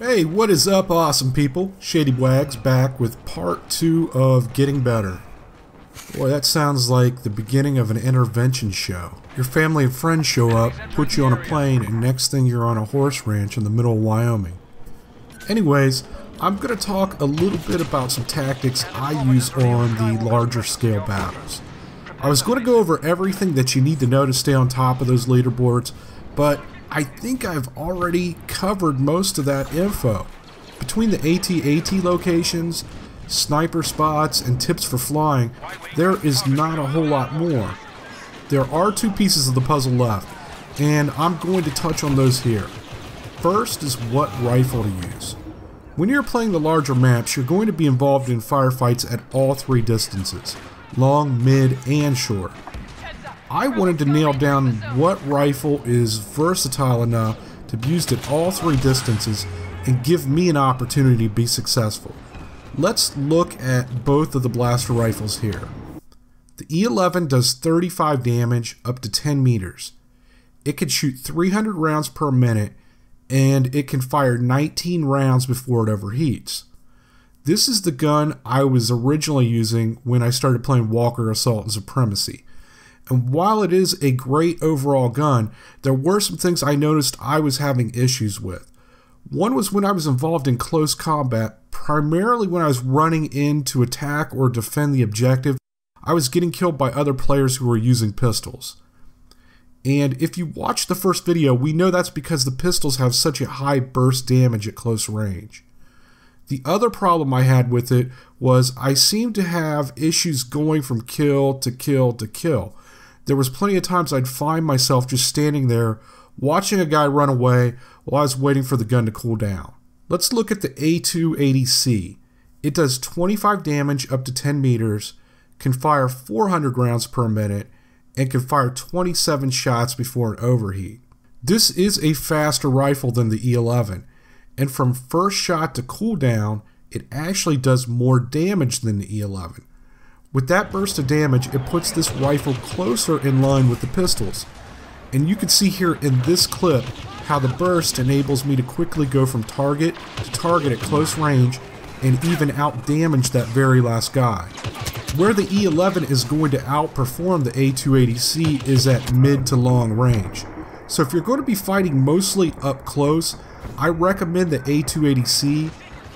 Hey, what is up, awesome people? Shady Wags back with part 2 of Getting Better. Boy, that sounds like the beginning of an intervention show. Your family and friends show up, put you on a plane, and next thing you're on a horse ranch in the middle of Wyoming. Anyways, I'm going to talk a little bit about some tactics I use on the larger scale battles. I was going to go over everything that you need to know to stay on top of those leaderboards, but I think I've already covered most of that info. Between the AT-AT locations, sniper spots, and tips for flying, there is not a whole lot more. There are 2 pieces of the puzzle left, and I'm going to touch on those here. First is what rifle to use. When you're playing the larger maps, you're going to be involved in firefights at all 3 distances, long, mid, and short. I wanted to nail down what rifle is versatile enough to be used at all 3 distances and give me an opportunity to be successful. Let's look at both of the blaster rifles here. The E11 does 35 damage up to 10 meters. It can shoot 300 rounds per minute, and it can fire 19 rounds before it overheats. This is the gun I was originally using when I started playing Walker Assault and Supremacy. And while it is a great overall gun, there were some things I noticed I was having issues with. One was when I was involved in close combat, primarily when I was running in to attack or defend the objective, I was getting killed by other players who were using pistols. And if you watch the first video, we know that's because the pistols have such a high burst damage at close range. The other problem I had with it was I seemed to have issues going from kill to kill to kill. There was plenty of times I'd find myself just standing there watching a guy run away while I was waiting for the gun to cool down. Let's look at the A280C. It does 25 damage up to 10 meters, can fire 400 rounds per minute, and can fire 27 shots before an overheat. This is a faster rifle than the E11, and from first shot to cooldown, it actually does more damage than the E11. With that burst of damage, it puts this rifle closer in line with the pistols. And you can see here in this clip how the burst enables me to quickly go from target to target at close range and even out damage that very last guy. Where the E11 is going to outperform the A280C is at mid to long range. So if you're going to be fighting mostly up close, I recommend the A280C,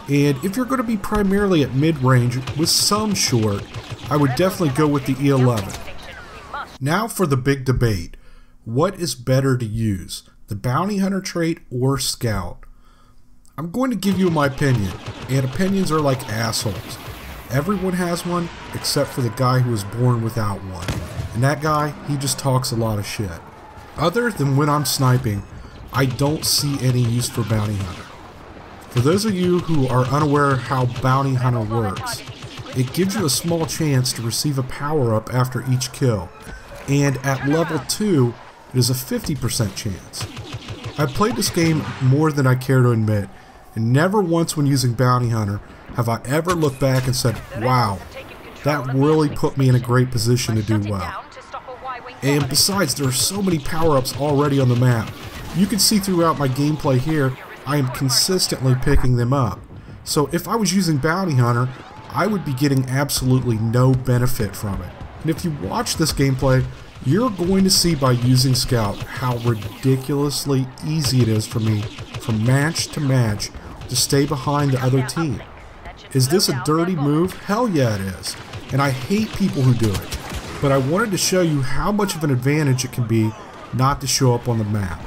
and if you're going to be primarily at mid-range with some short, I would definitely go with the E11. Now for the big debate. What is better to use, the Bounty Hunter trait or Scout? I'm going to give you my opinion, and opinions are like assholes. Everyone has one except for the guy who was born without one. And that guy, he just talks a lot of shit. Other than when I'm sniping, I don't see any use for Bounty Hunter. For those of you who are unaware how Bounty Hunter works, it gives you a small chance to receive a power-up after each kill, and at level 2, it is a 50% chance. I've played this game more than I care to admit, and never once when using Bounty Hunter have I ever looked back and said, wow, that really put me in a great position to do well. And besides, there are so many power-ups already on the map. You can see throughout my gameplay here, I am consistently picking them up. So if I was using Bounty Hunter, I would be getting absolutely no benefit from it. And if you watch this gameplay, you're going to see by using Scout how ridiculously easy it is for me from match to match to stay behind the other team. Is this a dirty move? Hell yeah it is. And I hate people who do it. But I wanted to show you how much of an advantage it can be not to show up on the map.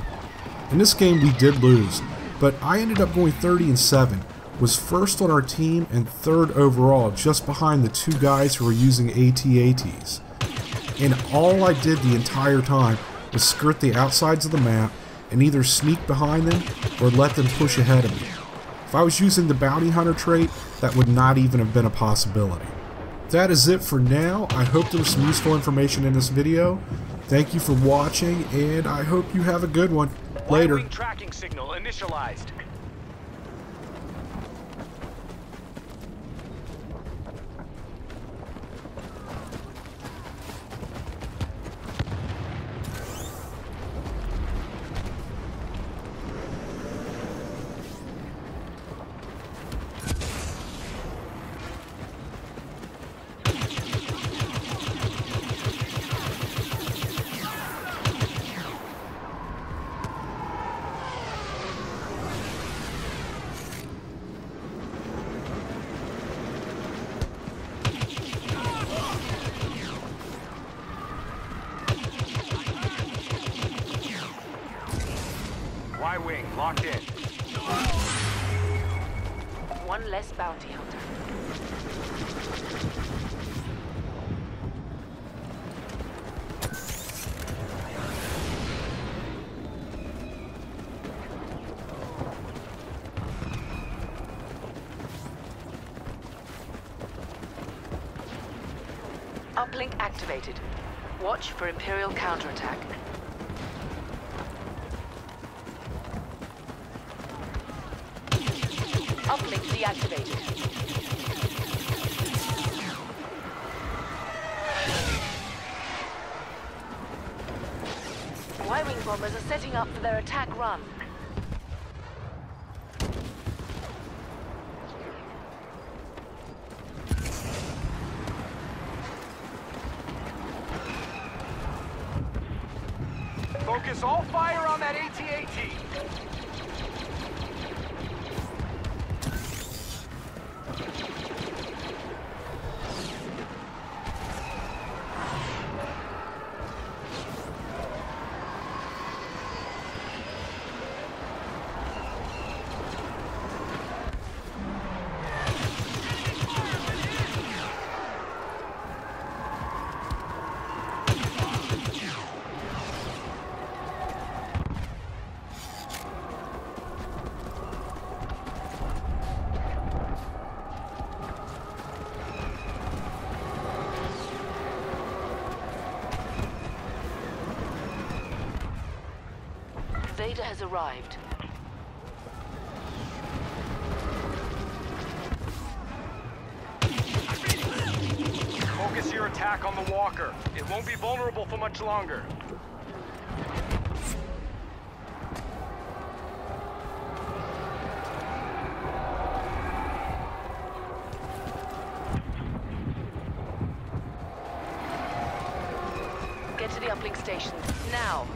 In this game we did lose, but I ended up going 30-7, was first on our team and 3rd overall, just behind the 2 guys who were using AT-ATs. And all I did the entire time was skirt the outsides of the map and either sneak behind them or let them push ahead of me. If I was using the Bounty Hunter trait, that would not even have been a possibility. That is it for now. I hope there was some useful information in this video. Thank you for watching, and I hope you have a good one. Later. Tracking signal initialized. Uplink activated. Watch for Imperial counterattack. Uplink deactivated. Y-wing bombers are setting up for their attack run. Focus all fire on that AT-AT. Vader has arrived. Focus your attack on the walker. It won't be vulnerable for much longer. Get to the uplink station, now!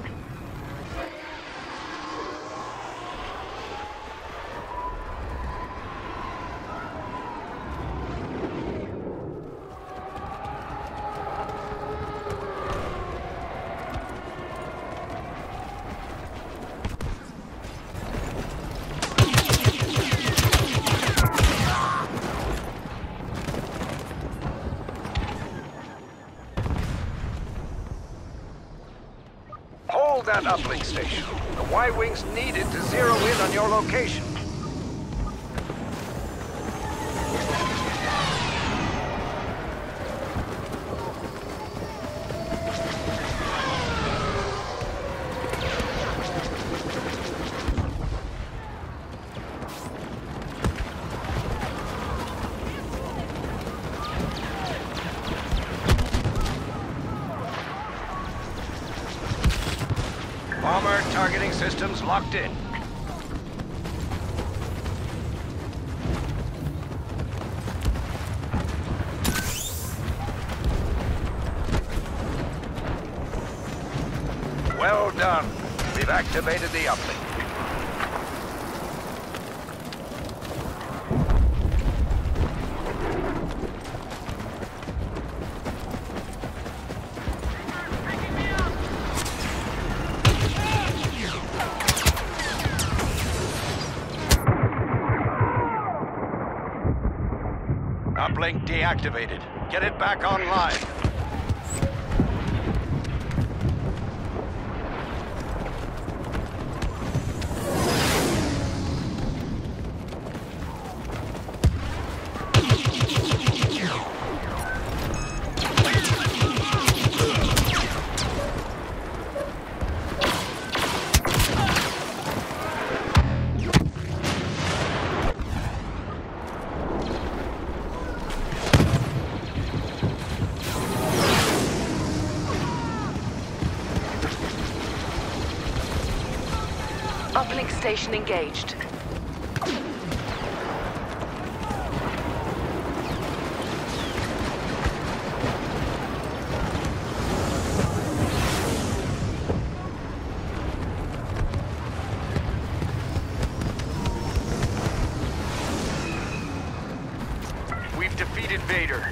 Hold that uplink station. The Y-Wings need it to zero in on your location. Bomber targeting systems locked in. Well done. We've activated the uplink. Uplink deactivated. Get it back online. Uplink station engaged. We've defeated Vader.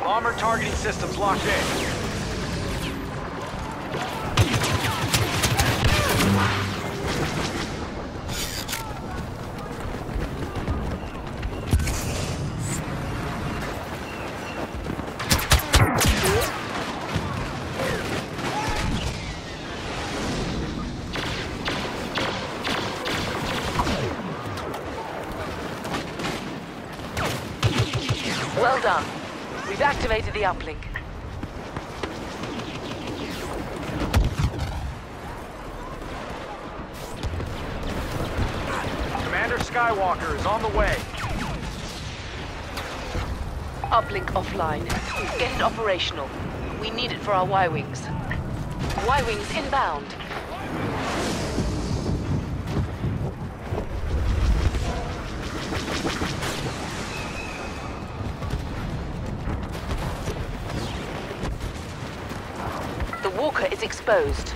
Bomber targeting systems locked in. Deactivated the uplink. Commander Skywalker is on the way. Uplink offline. Get it operational. We need it for our Y-Wings. Y-Wings inbound. The walker is exposed.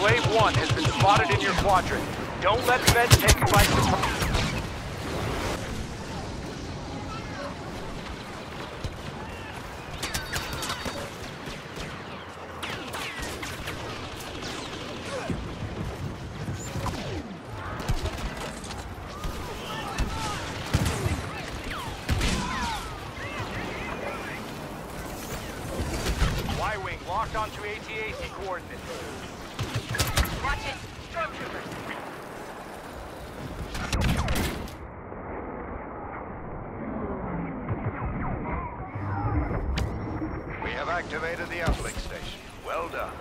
Wave 1 has been spotted in your quadrant. Don't let Feds take you by surprise. Y-Wing locked onto AT-AC coordinates. Watch it. Stormtroopers. We have activated the uplink station. Well done.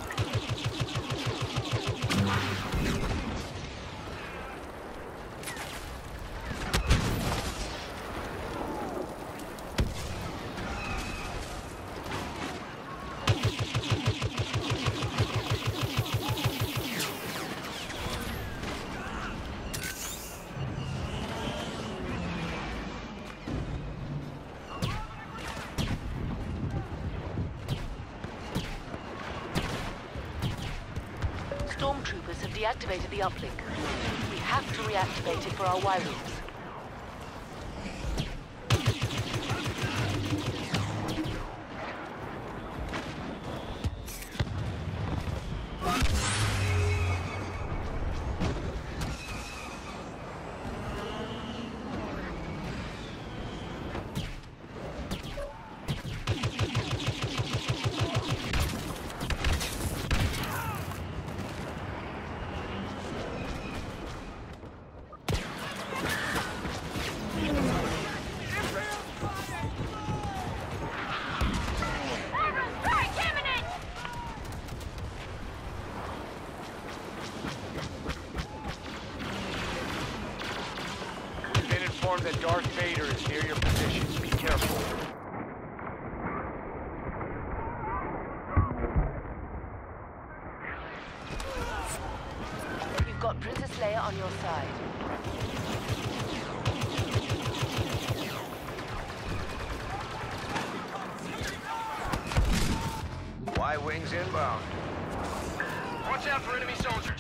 Stormtroopers have deactivated the uplink. We have to reactivate it for our Y-Wings. That Darth Vader is near your position. Be careful. You've got Princess Leia on your side. Y-Wings inbound. Watch out for enemy soldiers.